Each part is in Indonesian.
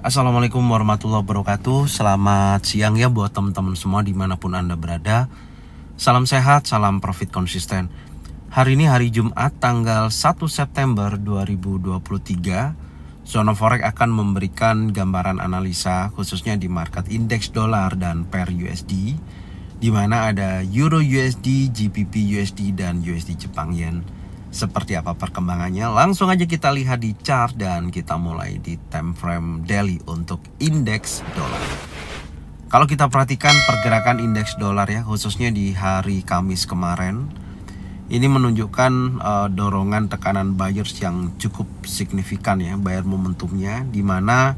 Assalamualaikum warahmatullahi wabarakatuh. Selamat siang ya buat teman-teman semua dimanapun Anda berada. Salam sehat, salam profit konsisten. Hari ini hari Jumat tanggal 1 September 2023. Zona Forex akan memberikan gambaran analisa khususnya di market indeks dolar dan pair USD, di mana ada Euro USD, GBP USD, dan USD Jepang Yen. Seperti apa perkembangannya? Langsung aja kita lihat di chart dan kita mulai di time frame daily untuk indeks dolar. Kalau kita perhatikan pergerakan indeks dolar ya, khususnya di hari Kamis kemarin, ini menunjukkan dorongan tekanan buyers yang cukup signifikan ya, buyer momentumnya, di mana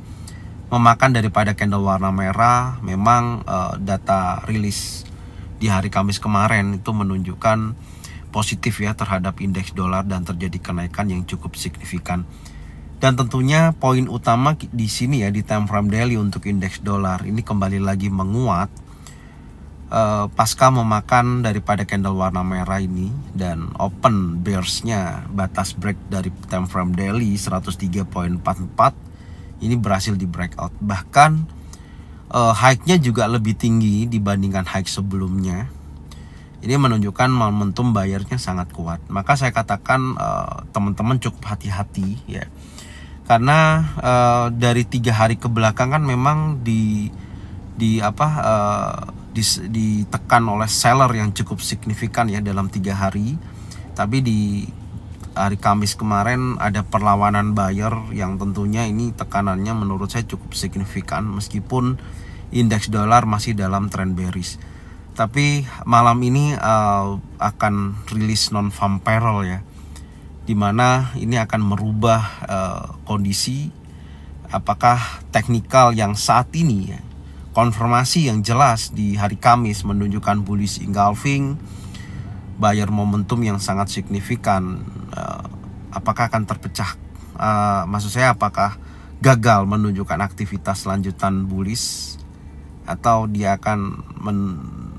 memakan daripada candle warna merah. Memang data rilis di hari Kamis kemarin itu menunjukkan positif ya terhadap indeks dolar dan terjadi kenaikan yang cukup signifikan. Dan tentunya poin utama di sini ya, di time frame daily untuk indeks dolar ini kembali lagi menguat pasca memakan daripada candle warna merah ini, dan open bearsnya batas break dari time frame daily 103.44 ini berhasil di breakout. Bahkan high-nya juga lebih tinggi dibandingkan high sebelumnya. Ini menunjukkan momentum buyernya sangat kuat. Maka saya katakan teman-teman cukup hati-hati ya, karena dari 3 hari ke belakang kan memang ditekan oleh seller yang cukup signifikan ya dalam 3 hari. Tapi di hari Kamis kemarin ada perlawanan buyer yang tentunya ini tekanannya menurut saya cukup signifikan, meskipun indeks dolar masih dalam trend bearish. Tapi malam ini akan rilis non-farm payroll ya, dimana ini akan merubah kondisi. Apakah teknikal yang saat ini ya, konfirmasi yang jelas di hari Kamis menunjukkan bullish engulfing, buyer momentum yang sangat signifikan, apakah akan terpecah? Maksud saya apakah gagal menunjukkan aktivitas lanjutan bullish, atau dia akan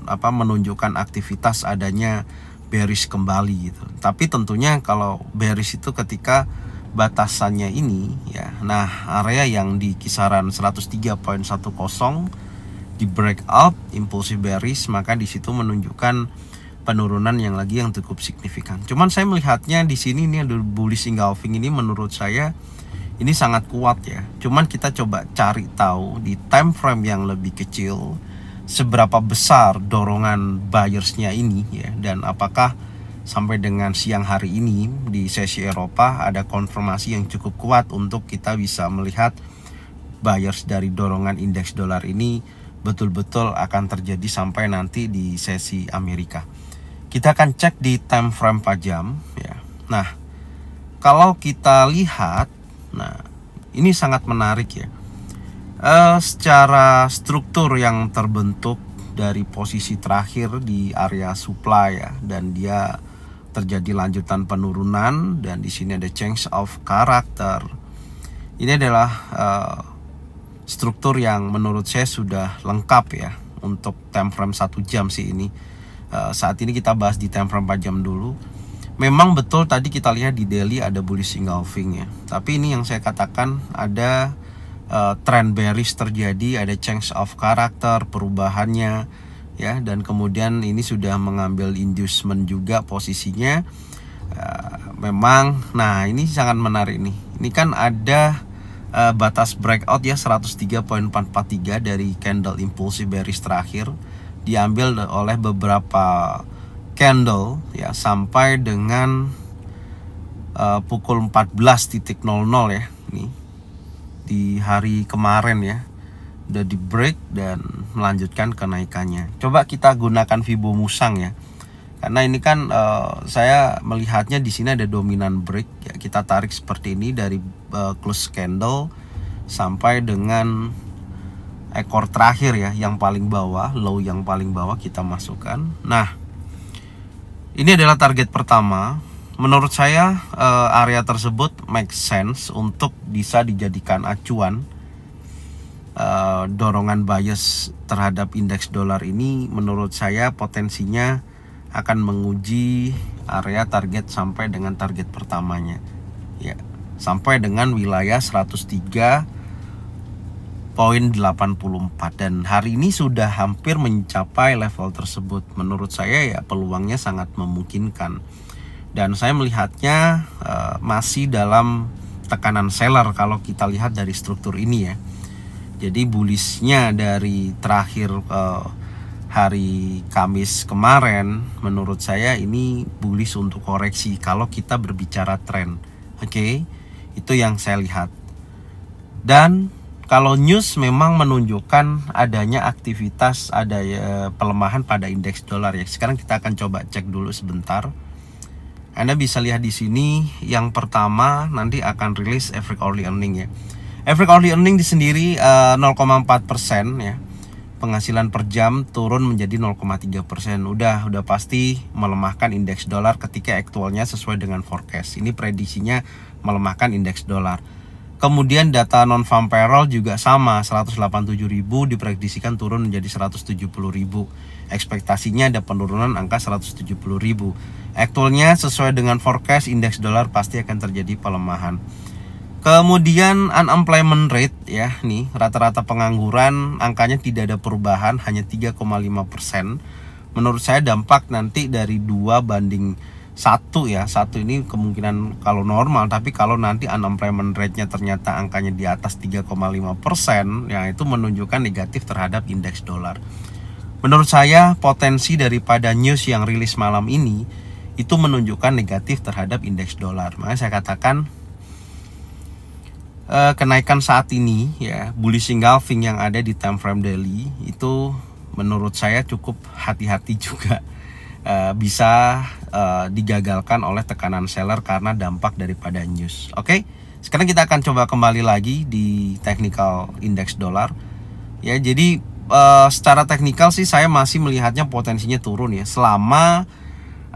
menunjukkan aktivitas adanya bearish kembali gitu. Tapi tentunya kalau bearish itu ketika batasannya ini ya, nah area yang di kisaran 103.10 di breakout impulsif bearish, maka di situ menunjukkan penurunan yang cukup signifikan. Cuman saya melihatnya di sini ini ada bullish engulfing, ini menurut saya ini sangat kuat ya. Cuman kita coba cari tahu di time frame yang lebih kecil seberapa besar dorongan buyersnya ini ya, dan apakah sampai dengan siang hari ini di sesi Eropa ada konfirmasi yang cukup kuat untuk kita bisa melihat buyers dari dorongan indeks dolar ini betul-betul akan terjadi sampai nanti di sesi Amerika. Kita akan cek di time frame 4 jam ya. Nah, kalau kita lihat, nah ini sangat menarik ya. Secara struktur yang terbentuk dari posisi terakhir di area supply ya, dan dia terjadi lanjutan penurunan, dan di sini ada change of character. Ini adalah struktur yang menurut saya sudah lengkap ya untuk time frame 1 jam sih ini. Saat ini kita bahas di time frame 4 jam dulu. Memang betul tadi kita lihat di daily ada bullish engulfing ya, tapi ini yang saya katakan ada trend bearish terjadi, ada change of character, perubahannya ya, dan kemudian ini sudah mengambil inducement juga posisinya. Memang, nah ini sangat menarik nih. Ini kan ada batas breakout ya 103.443 dari candle impulsive bearish terakhir, diambil oleh beberapa candle ya sampai dengan pukul 14.00 ya, ini di hari kemarin ya, udah di break dan melanjutkan kenaikannya. Coba kita gunakan Fibo Musang ya, karena ini kan saya melihatnya di sini ada dominan break ya. Kita tarik seperti ini dari close candle sampai dengan ekor terakhir ya, yang paling bawah, low yang paling bawah kita masukkan. Nah, ini adalah target pertama. Menurut saya area tersebut make sense untuk bisa dijadikan acuan. Dorongan bias terhadap indeks dolar ini menurut saya potensinya akan menguji area target sampai dengan target pertamanya ya, sampai dengan wilayah 103.50 dan hari ini sudah hampir mencapai level tersebut. Menurut saya ya peluangnya sangat memungkinkan, dan saya melihatnya masih dalam tekanan seller kalau kita lihat dari struktur ini ya. Jadi bullishnya dari terakhir hari Kamis kemarin, menurut saya ini bullish untuk koreksi kalau kita berbicara tren. Oke, itu yang saya lihat. Dan kalau news memang menunjukkan adanya aktivitas, ada pelemahan pada indeks dolar ya. Sekarang kita akan coba cek dulu sebentar. Anda bisa lihat di sini, yang pertama nanti akan rilis average hourly earning ya. Average hourly earning di sendiri 0,4% ya. Penghasilan per jam turun menjadi 0,3%. Udah pasti melemahkan indeks dolar ketika aktualnya sesuai dengan forecast. Ini prediksinya melemahkan indeks dolar. Kemudian data non-farm payroll juga sama, 187.000 diprediksikan turun menjadi 170.000. Ekspektasinya ada penurunan angka 170.000. Aktualnya sesuai dengan forecast, indeks dolar pasti akan terjadi pelemahan. Kemudian unemployment rate ya, nih rata-rata pengangguran angkanya tidak ada perubahan, hanya 3,5%. Menurut saya dampak nanti dari 2 banding 1 ya. 1 ini kemungkinan kalau normal, tapi kalau nanti unemployment rate-nya ternyata angkanya di atas 3,5%, ya itu menunjukkan negatif terhadap indeks dolar. Menurut saya potensi daripada news yang rilis malam ini itu menunjukkan negatif terhadap indeks dolar. Makanya saya katakan kenaikan saat ini ya, bullish engulfing yang ada di time frame daily itu menurut saya cukup hati-hati juga. Bisa digagalkan oleh tekanan seller karena dampak daripada news. Oke, sekarang kita akan coba kembali lagi di technical index dolar ya. Jadi secara teknikal sih saya masih melihatnya potensinya turun ya, selama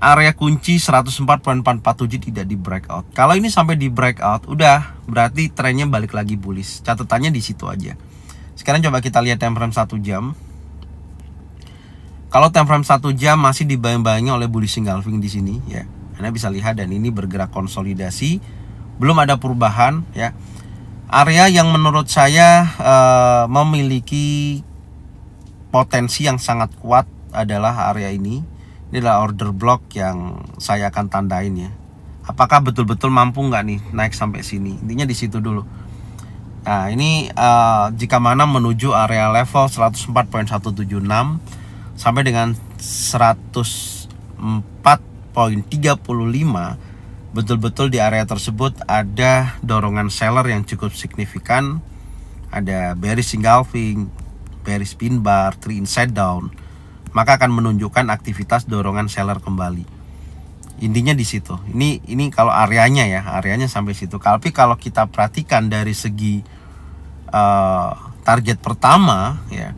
area kunci 104.447 tidak di breakout. Kalau ini sampai di breakout, udah berarti trennya balik lagi bullish. Catatannya di situ aja. Sekarang coba kita lihat time frame 1 jam. Kalau time frame 1 jam masih dibayang-bayangi oleh bullish engulfing di sini ya. Anda bisa lihat, dan ini bergerak konsolidasi, belum ada perubahan ya. Area yang menurut saya memiliki potensi yang sangat kuat adalah area ini. Ini adalah order block yang saya akan tandain ya. Apakah betul-betul mampu nggak nih naik sampai sini? Intinya di situ dulu. Nah ini jika mana menuju area level 104.176 sampai dengan 104.35, betul-betul di area tersebut ada dorongan seller yang cukup signifikan. Ada bearish engulfing, bearish pin bar, 3 inside down, maka akan menunjukkan aktivitas dorongan seller kembali. Intinya di situ. Ini kalau areanya ya, areanya sampai situ. Tapi kalau kita perhatikan dari segi target pertama ya,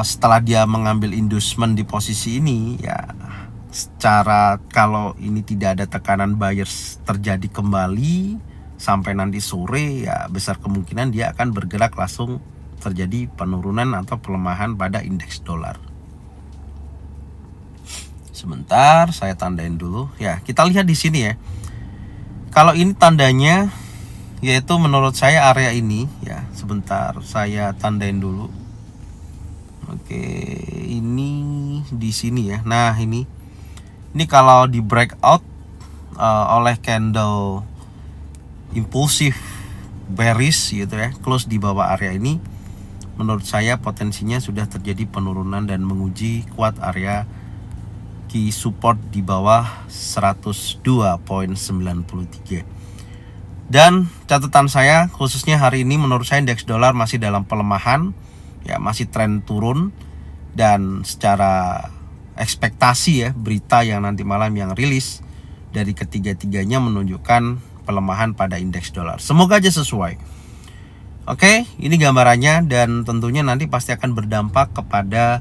setelah dia mengambil inducement di posisi ini ya, secara kalau ini tidak ada tekanan buyers terjadi kembali sampai nanti sore ya, besar kemungkinan dia akan bergerak langsung terjadi penurunan atau pelemahan pada indeks dolar. Sebentar saya tandain dulu ya. Kita lihat di sini ya. Kalau ini tandanya yaitu menurut saya area ini ya. Sebentar saya tandain dulu. Oke, ini di sini ya. Nah, ini kalau di breakout oleh candle impulsif bearish gitu ya, close di bawah area ini, menurut saya potensinya sudah terjadi penurunan dan menguji kuat area key support di bawah 102.93. Dan catatan saya khususnya hari ini, menurut saya indeks dolar masih dalam pelemahan ya, masih tren turun, dan secara ekspektasi ya, berita yang nanti malam yang rilis dari ketiga-tiganya menunjukkan pelemahan pada indeks dolar. Semoga aja sesuai. Oke, ini gambarannya, dan tentunya nanti pasti akan berdampak kepada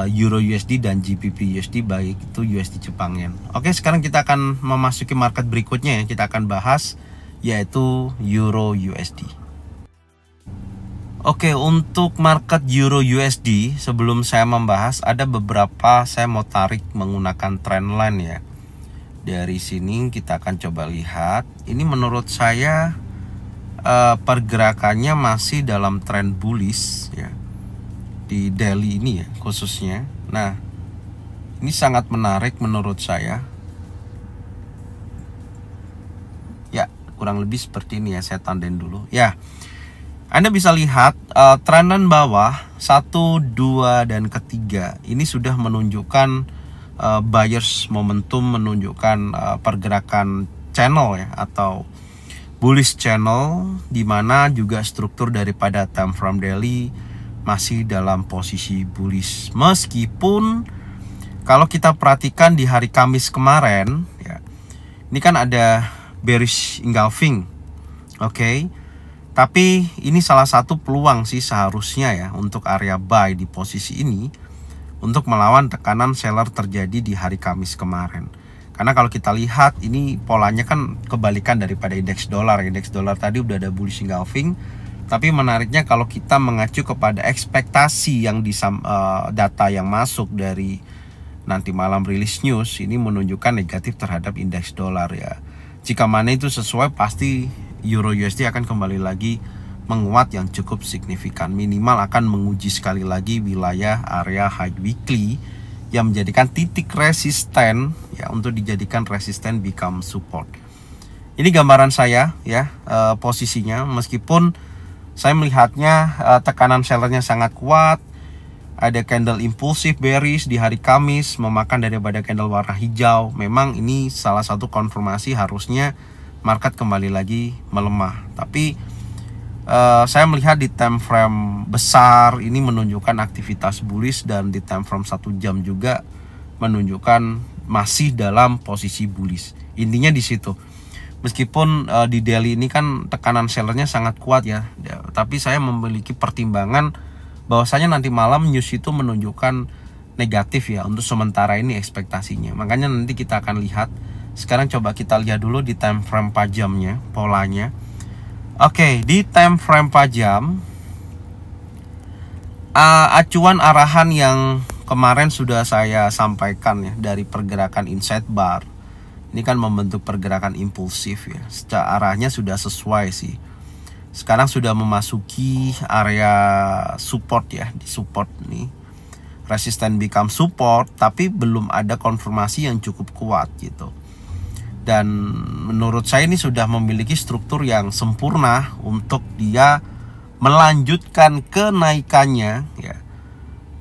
Euro USD dan GBP USD, baik itu USD Jepang Yen. Oke, sekarang kita akan memasuki market berikutnya ya, kita akan bahas yaitu Euro USD. Oke, untuk market Euro USD, sebelum saya membahas, ada beberapa saya mau tarik menggunakan trendline ya. Dari sini kita akan coba lihat. Ini menurut saya pergerakannya masih dalam tren bullish ya di daily ini ya khususnya. Nah, ini sangat menarik menurut saya. Ya, kurang lebih seperti ini ya, saya tandain dulu. Ya, Anda bisa lihat trenan bawah 1, 2, dan ketiga ini sudah menunjukkan buyers momentum, menunjukkan pergerakan channel ya atau bullish channel, di mana juga struktur daripada time frame daily masih dalam posisi bullish. Meskipun kalau kita perhatikan di hari Kamis kemarin ya, ini kan ada bearish engulfing. Oke. Tapi ini salah satu peluang sih seharusnya ya untuk area buy di posisi ini untuk melawan tekanan seller terjadi di hari Kamis kemarin. Karena kalau kita lihat ini polanya kan kebalikan daripada indeks dolar. Indeks dolar tadi udah ada bullish engulfing. Tapi menariknya kalau kita mengacu kepada ekspektasi yang di data yang masuk dari nanti malam rilis news, ini menunjukkan negatif terhadap indeks dolar ya. Jika mana itu sesuai, pasti Euro USD akan kembali lagi menguat yang cukup signifikan. Minimal akan menguji sekali lagi wilayah area high weekly yang menjadikan titik resisten ya untuk dijadikan resisten become support. Ini gambaran saya ya posisinya, meskipun saya melihatnya tekanan sellernya sangat kuat. Ada candle impulsif bearish di hari Kamis memakan daripada candle warna hijau. Memang ini salah satu konfirmasi harusnya market kembali lagi melemah. Tapi saya melihat di time frame besar ini menunjukkan aktivitas bullish, dan di time frame 1 jam juga menunjukkan masih dalam posisi bullish. Intinya di situ. Meskipun di daily ini kan tekanan sellernya sangat kuat ya, tapi saya memiliki pertimbangan bahwasanya nanti malam news itu menunjukkan negatif ya untuk sementara ini ekspektasinya. Makanya nanti kita akan lihat. Sekarang coba kita lihat dulu di time frame 4 jamnya polanya. Oke, di time frame 4 jam acuan arahan yang kemarin sudah saya sampaikan ya dari pergerakan inside bar. Ini kan membentuk pergerakan impulsif ya. Secara arahnya sudah sesuai sih. Sekarang sudah memasuki area support ya, di support nih. Resisten become support, tapi belum ada konfirmasi yang cukup kuat gitu. Dan menurut saya ini sudah memiliki struktur yang sempurna untuk dia melanjutkan kenaikannya ya.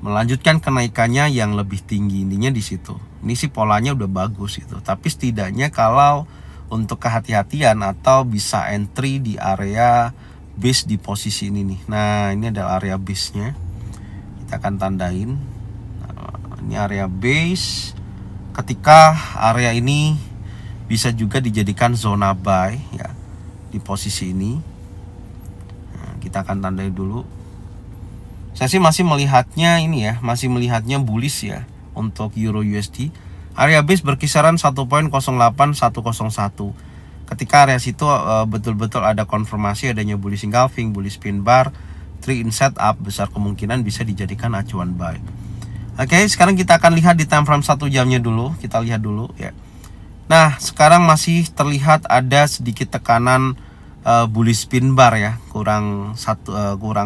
Melanjutkan kenaikannya yang lebih tinggi, intinya di situ. Ini sih polanya udah bagus gitu. Tapi setidaknya kalau untuk kehati-hatian atau bisa entry di area base di posisi ini nih. Nah, ini adalah area base-nya. Kita akan tandain. Nah, ini area base. Ketika area ini bisa juga dijadikan zona buy ya di posisi ini. Nah, kita akan tandai dulu. Saya sih masih melihatnya ini ya, masih melihatnya bullish ya untuk Euro USD. Area base berkisaran 1.08.101. Ketika area situ betul-betul ada konfirmasi adanya bullish engulfing, bullish pin bar, trend in setup, besar kemungkinan bisa dijadikan acuan buy. Oke, sekarang kita akan lihat di time frame 1 jamnya dulu. Kita lihat dulu ya. Nah, sekarang masih terlihat ada sedikit tekanan bullish pin bar ya. Kurang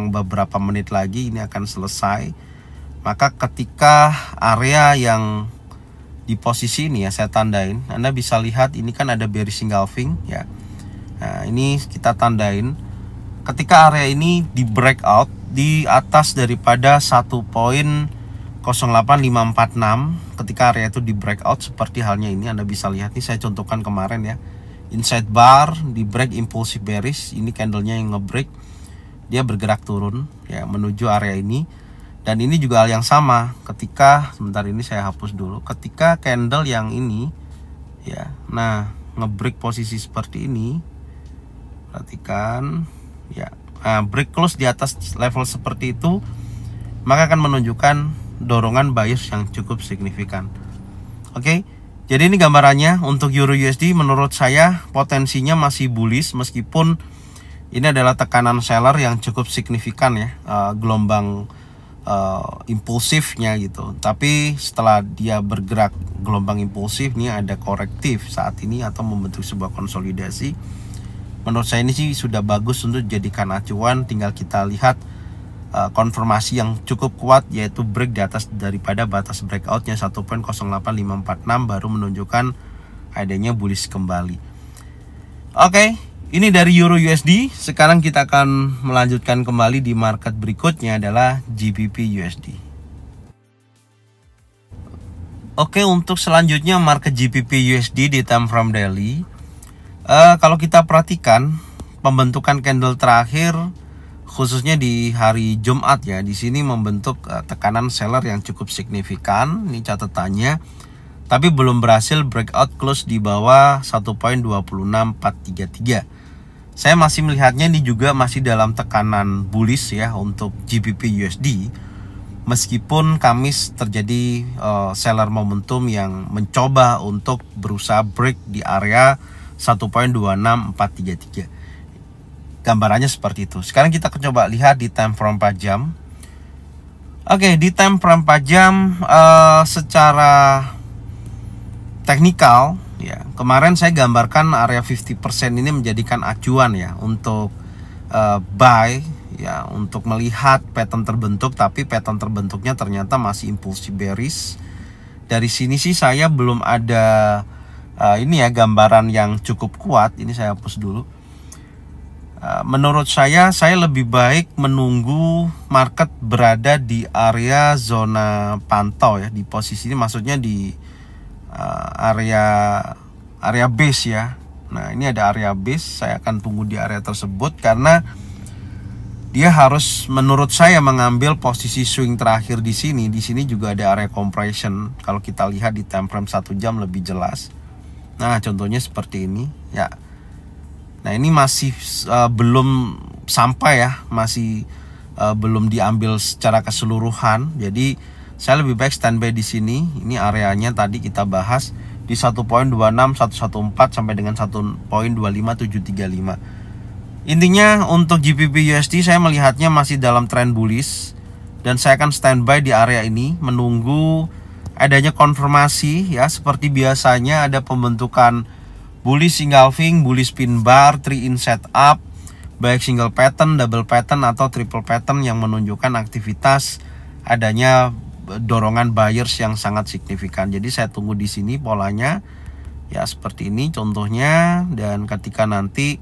beberapa menit lagi ini akan selesai. Maka ketika area yang di posisi ini ya saya tandain, Anda bisa lihat ini kan ada bearish engulfing ya. Nah, ini kita tandain ketika area ini di breakout di atas daripada 1.08546, ketika area itu di breakout seperti halnya ini, Anda bisa lihat nih, saya contohkan kemarin ya. Inside bar di break impulsif bearish, ini candlenya yang ngebreak, dia bergerak turun ya menuju area ini. Dan ini juga hal yang sama ketika, sebentar ini saya hapus dulu, ketika candle yang ini ya, nah ngebreak posisi seperti ini, perhatikan ya, nah, break close di atas level seperti itu, maka akan menunjukkan dorongan buyers yang cukup signifikan. Oke, jadi ini gambarannya untuk Euro USD. Menurut saya potensinya masih bullish, meskipun ini adalah tekanan seller yang cukup signifikan ya, gelombang impulsifnya gitu. Tapi setelah dia bergerak gelombang impulsif, ini ada korektif saat ini atau membentuk sebuah konsolidasi. menurut saya ini sih sudah bagus untuk dijadikan acuan. Tinggal kita lihat konfirmasi yang cukup kuat, yaitu break di atas daripada batas breakoutnya 1.08546 baru menunjukkan adanya bullish kembali. Oke, ini dari Euro USD. Sekarang kita akan melanjutkan kembali di market berikutnya adalah GBP USD. Oke, untuk selanjutnya market GBP USD di time frame daily. Kalau kita perhatikan pembentukan candle terakhir, khususnya di hari Jumat ya, di sini membentuk tekanan seller yang cukup signifikan. Ini catatannya, tapi belum berhasil breakout close di bawah 1.26433. Saya masih melihatnya ini juga masih dalam tekanan bullish ya untuk GBP USD. Meskipun Kamis terjadi seller momentum yang mencoba untuk berusaha break di area 1.26433. Gambarannya seperti itu. Sekarang kita coba lihat di time frame 4 jam. Oke, di time frame 4 jam secara teknikal ya, kemarin saya gambarkan area 50% ini menjadikan acuan ya untuk buy ya, untuk melihat pattern terbentuk, tapi pattern terbentuknya ternyata masih impulsif bearish. Dari sini sih saya belum ada ini ya gambaran yang cukup kuat. Ini saya hapus dulu. Menurut saya lebih baik menunggu market berada di area zona pantau ya, di posisi ini maksudnya di area base ya. Nah, ini ada area base, saya akan tunggu di area tersebut karena dia harus menurut saya mengambil posisi swing terakhir di sini. Di sini juga ada area compression. Kalau kita lihat di time frame 1 jam lebih jelas. Nah, contohnya seperti ini ya. Nah, ini masih belum sampai ya, masih belum diambil secara keseluruhan. Jadi saya lebih baik standby di sini. Ini areanya tadi kita bahas di 1.26114 sampai dengan 1.25735. Intinya untuk GBP USD saya melihatnya masih dalam tren bullish, dan saya akan standby di area ini menunggu adanya konfirmasi ya. Seperti biasanya ada pembentukan bullish engulfing, bullish pin bar, 3-in setup, baik single pattern, double pattern atau triple pattern yang menunjukkan aktivitas adanya dorongan buyers yang sangat signifikan. Jadi saya tunggu di sini polanya ya, seperti ini contohnya. Dan ketika nanti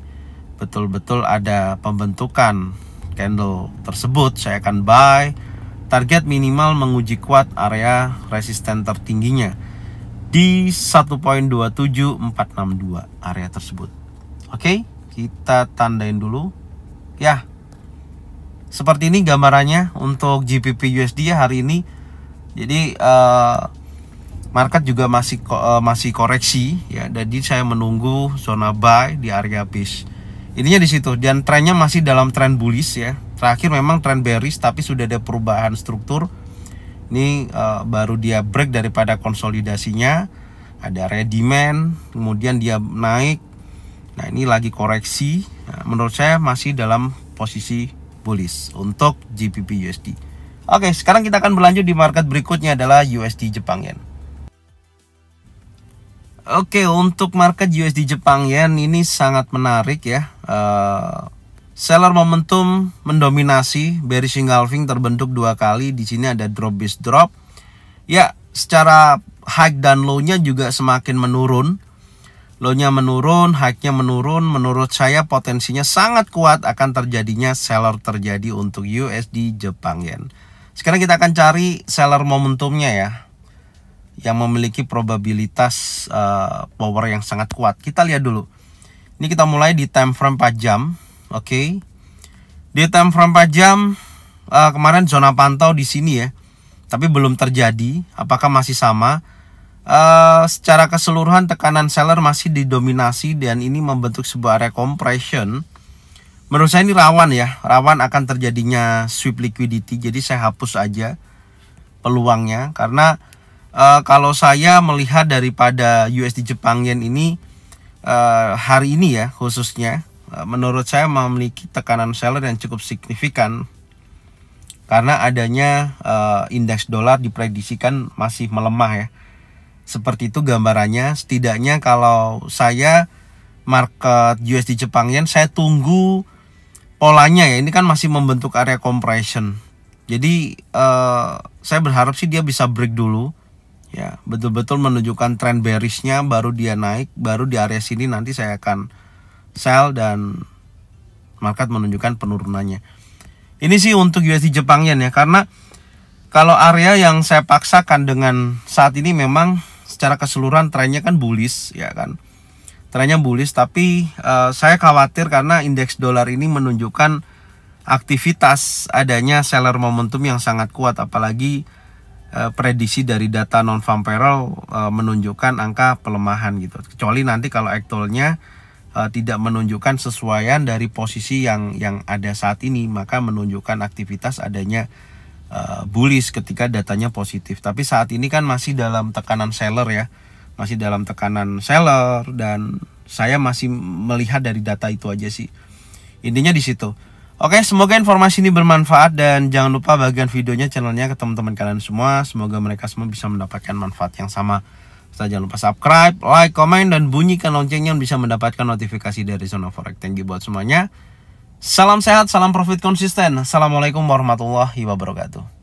betul-betul ada pembentukan candle tersebut, saya akan buy. Target minimal menguji kuat area resisten tertingginya di 1.27462 area tersebut. Oke, kita tandain dulu ya. Seperti ini gambarannya untuk GBP USD hari ini. Jadi market juga masih koreksi ya. Jadi saya menunggu zona buy di area base. Ininya di situ, dan trennya masih dalam tren bullish ya. Terakhir memang tren bearish, tapi sudah ada perubahan struktur. Ini baru dia break daripada konsolidasinya, ada area demand, kemudian dia naik. Nah, ini lagi koreksi. Nah, menurut saya masih dalam posisi bullish untuk GBP USD. Oke, sekarang kita akan berlanjut di market berikutnya adalah USD Jepang Yen. Oke, untuk market USD Jepang Yen ini sangat menarik ya. Seller momentum mendominasi, bearish engulfing terbentuk 2 kali. Di sini ada drop base drop. Ya, secara high dan low-nya juga semakin menurun. Low-nya menurun, high-nya menurun. Menurut saya potensinya sangat kuat akan terjadinya seller terjadi untuk USD Jepang Yen. Sekarang kita akan cari seller momentumnya ya, yang memiliki probabilitas power yang sangat kuat. Kita lihat dulu. Ini kita mulai di time frame 4 jam. Oke. Di time frame 4 jam kemarin zona pantau di sini ya, tapi belum terjadi. Apakah masih sama? Secara keseluruhan tekanan seller masih didominasi, dan ini membentuk sebuah area compression. Menurut saya ini rawan ya, rawan akan terjadinya sweep liquidity. Jadi saya hapus aja peluangnya, karena kalau saya melihat daripada USD Jepang Yen ini hari ini ya khususnya, menurut saya memiliki tekanan seller yang cukup signifikan karena adanya indeks dolar diprediksikan masih melemah ya. Seperti itu gambarannya. Setidaknya kalau saya market USD Jepang Yen. Saya tunggu polanya ya, ini kan masih membentuk area compression. Jadi saya berharap sih dia bisa break dulu ya, betul-betul menunjukkan tren bearishnya, baru dia naik, baru di area sini nanti saya akan sell dan market menunjukkan penurunannya. Ini sih untuk USD Jepang Yen ya, karena kalau area yang saya paksakan dengan saat ini memang secara keseluruhan trennya kan bullish ya kan. Trennya bullish, tapi saya khawatir karena indeks dolar ini menunjukkan aktivitas adanya seller momentum yang sangat kuat, apalagi prediksi dari data non farm payroll menunjukkan angka pelemahan gitu. Kecuali nanti kalau actualnya tidak menunjukkan sesuaian dari posisi yang ada saat ini, maka menunjukkan aktivitas adanya bullish ketika datanya positif. Tapi saat ini kan masih dalam tekanan seller ya, masih dalam tekanan seller, dan saya masih melihat dari data itu aja sih. Intinya di situ. Oke, semoga informasi ini bermanfaat dan jangan lupa bagian videonya, channelnya ke teman-teman kalian semua. Semoga mereka semua bisa mendapatkan manfaat yang sama. Jangan lupa subscribe, like, komen, dan bunyikan loncengnya bisa mendapatkan notifikasi dari Zona Forex. Thank you buat semuanya. Salam sehat, salam profit konsisten. Assalamualaikum warahmatullahi wabarakatuh.